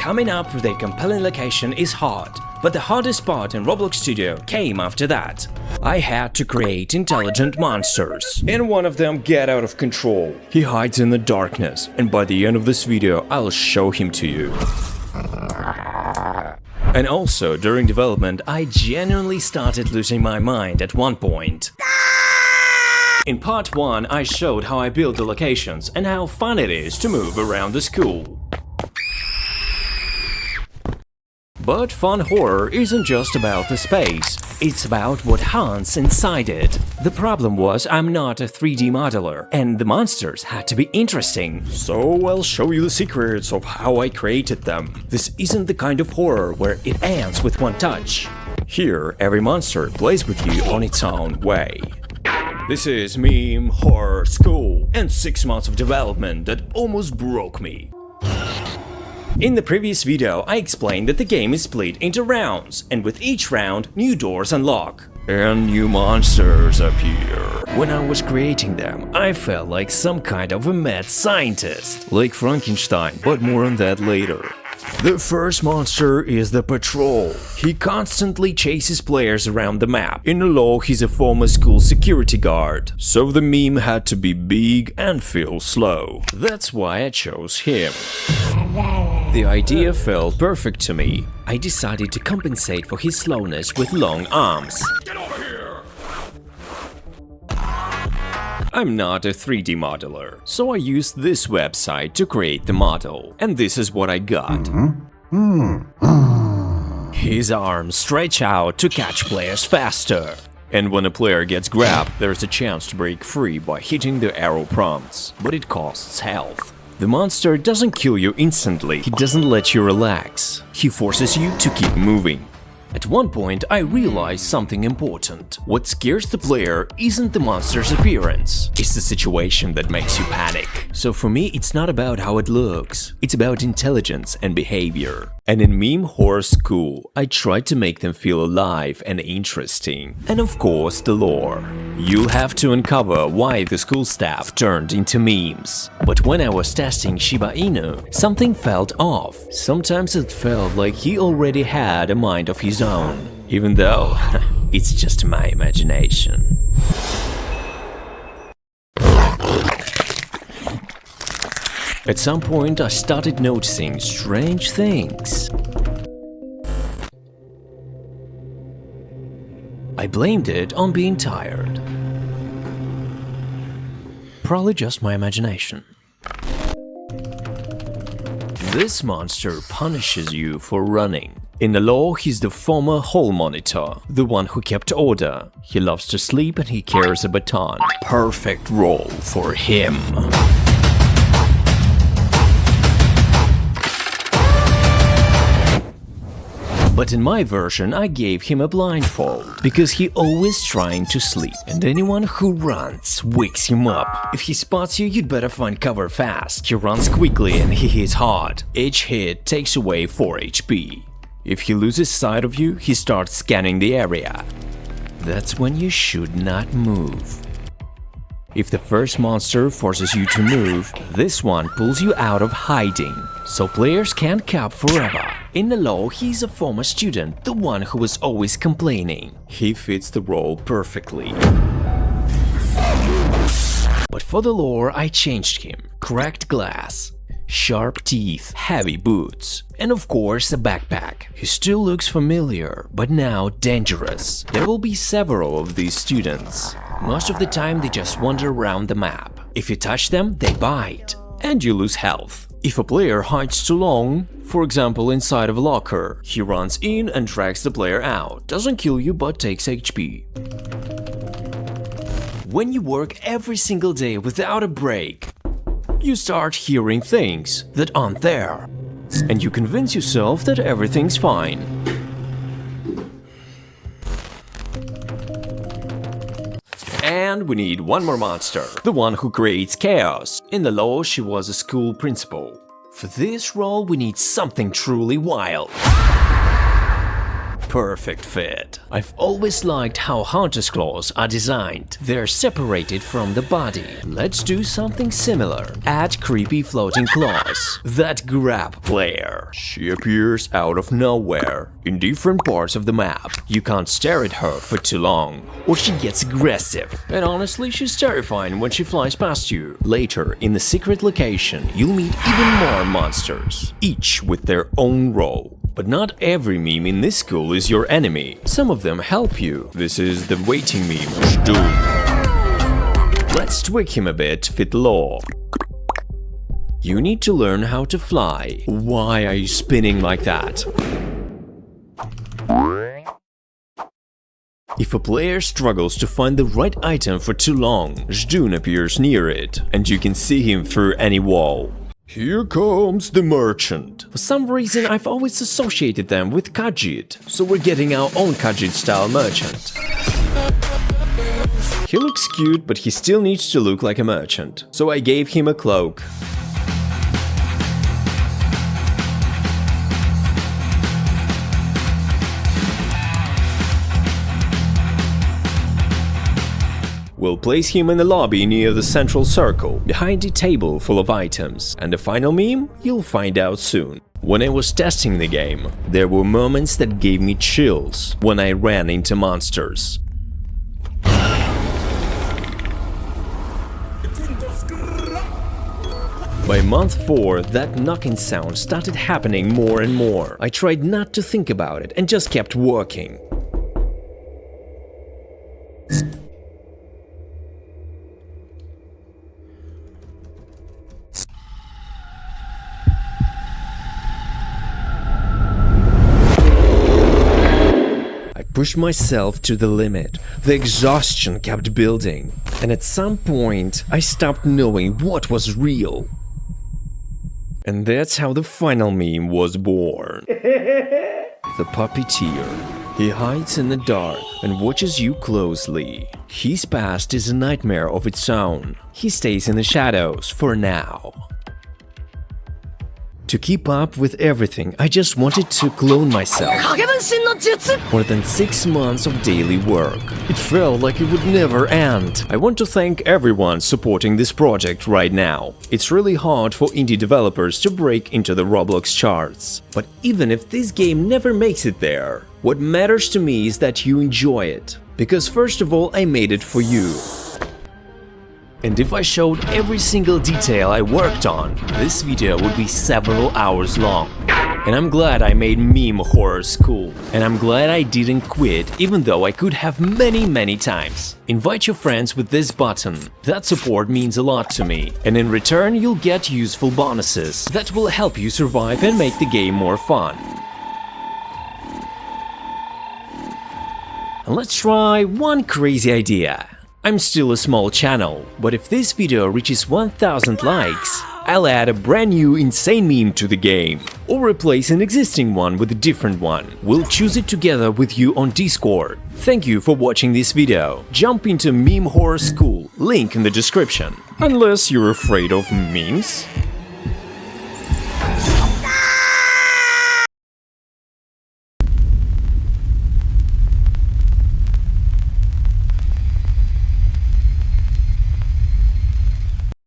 coming up with a compelling location is hard, but the hardest part in Roblox Studio came after that. I had to create intelligent monsters, and one of them get out of control. He hides in the darkness, and by the end of this video I'll show him to you. And also, during development, I genuinely started losing my mind at one point. In part 1, I showed how I build the locations and how fun it is to move around the school. But fun horror isn't just about the space, it's about what haunts inside it. The problem was I'm not a 3D modeler, and the monsters had to be interesting. So I'll show you the secrets of how I created them. This isn't the kind of horror where it ends with one touch. Here, every monster plays with you on its own way. This is meme horror school, and 6 months of development that almost broke me. In the previous video, I explained that the game is split into rounds, and with each round, new doors unlock. And new monsters appear. When I was creating them, I felt like some kind of a mad scientist, like Frankenstein, but more on that later. The first monster is the Patrol. He constantly chases players around the map. In the law, he's a former school security guard, so the meme had to be big and feel slow. That's why I chose him. The idea felt perfect to me. I decided to compensate for his slowness with long arms. Get over here! I'm not a 3D modeler, so I used this website to create the model, and this is what I got. His arms stretch out to catch players faster, and when a player gets grabbed, there's a chance to break free by hitting the arrow prompts, but it costs health. The monster doesn't kill you instantly, he doesn't let you relax, he forces you to keep moving. At one point, I realized something important. What scares the player isn't the monster's appearance, it's the situation that makes you panic. So for me, it's not about how it looks, it's about intelligence and behavior. And in Meme Horror School, I tried to make them feel alive and interesting. And of course, the lore. You'll have to uncover why the school staff turned into memes. But when I was testing Shiba Inu, something felt off. Sometimes it felt like he already had a mind of his own, even though it's just my imagination. At some point, I started noticing strange things. I blamed it on being tired. Probably just my imagination. This monster punishes you for running. In the law, he's the former hall monitor, the one who kept order. He loves to sleep and he carries a baton. Perfect role for him. But in my version, I gave him a blindfold, because he always trying to sleep, and anyone who runs wakes him up. If he spots you, you'd better find cover fast. He runs quickly and he hits hard. Each hit takes away 4 HP. If he loses sight of you, he starts scanning the area. That's when you should not move. If the first monster forces you to move, this one pulls you out of hiding, so players can't cap forever. In the law, he's a former student, the one who was always complaining. He fits the role perfectly. But for the lore, I changed him. Cracked glass, sharp teeth, heavy boots, and of course a backpack. He still looks familiar, but now dangerous. There will be several of these students. Most of the time they just wander around the map. If you touch them, they bite, and you lose health. If a player hides too long, for example inside of a locker, he runs in and drags the player out. Doesn't kill you but takes HP. When you work every single day without a break, you start hearing things that aren't there, and you convince yourself that everything's fine. And we need one more monster, the one who creates chaos. In the law, she was a school principal. For this role, we need something truly wild. perfect fit. I've always liked how hunter's claws are designed. They're separated from the body. Let's do something similar. Add creepy floating claws that grab player. She appears out of nowhere in different parts of the map. You can't stare at her for too long, or she gets aggressive. And honestly, she's terrifying when she flies past you. Later, in the secret location, you'll meet even more monsters, each with their own role. But not every meme in this school is your enemy. Some of them help you. This is the waiting meme, Doom. Let's tweak him a bit to fit the law. You need to learn how to fly. Why are you spinning like that? If a player struggles to find the right item for too long, Zdun appears near it, and you can see him through any wall. Here comes the merchant. For some reason, I've always associated them with Khajiit, so we're getting our own Khajiit-style merchant. He looks cute, but he still needs to look like a merchant, so I gave him a cloak. We'll place him in the lobby near the central circle, behind a table full of items. And the final meme? You'll find out soon. When I was testing the game, there were moments that gave me chills when I ran into monsters. By month 4, that knocking sound started happening more and more. I tried not to think about it and just kept working. Pushed myself to the limit. The exhaustion kept building, and at some point I stopped knowing what was real. And that's how the final meme was born. The puppeteer. He hides in the dark and watches you closely. His past is a nightmare of its own. He stays in the shadows for now. To keep up with everything, I just wanted to clone myself. More than 6 months of daily work. It felt like it would never end. I want to thank everyone supporting this project right now. It's really hard for indie developers to break into the Roblox charts. But even if this game never makes it there, what matters to me is that you enjoy it. Because first of all, I made it for you. And if I showed every single detail I worked on, this video would be several hours long. And I'm glad I made meme horror school. And I'm glad I didn't quit, even though I could have many times. Invite your friends with this button. That support means a lot to me. And in return, you'll get useful bonuses that will help you survive and make the game more fun. And let's try one crazy idea. I'm still a small channel, but if this video reaches 1000 likes, I'll add a brand new insane meme to the game, or replace an existing one with a different one. We'll choose it together with you on Discord. Thank you for watching this video. Jump into Meme Horror School, link in the description. Unless you're afraid of memes.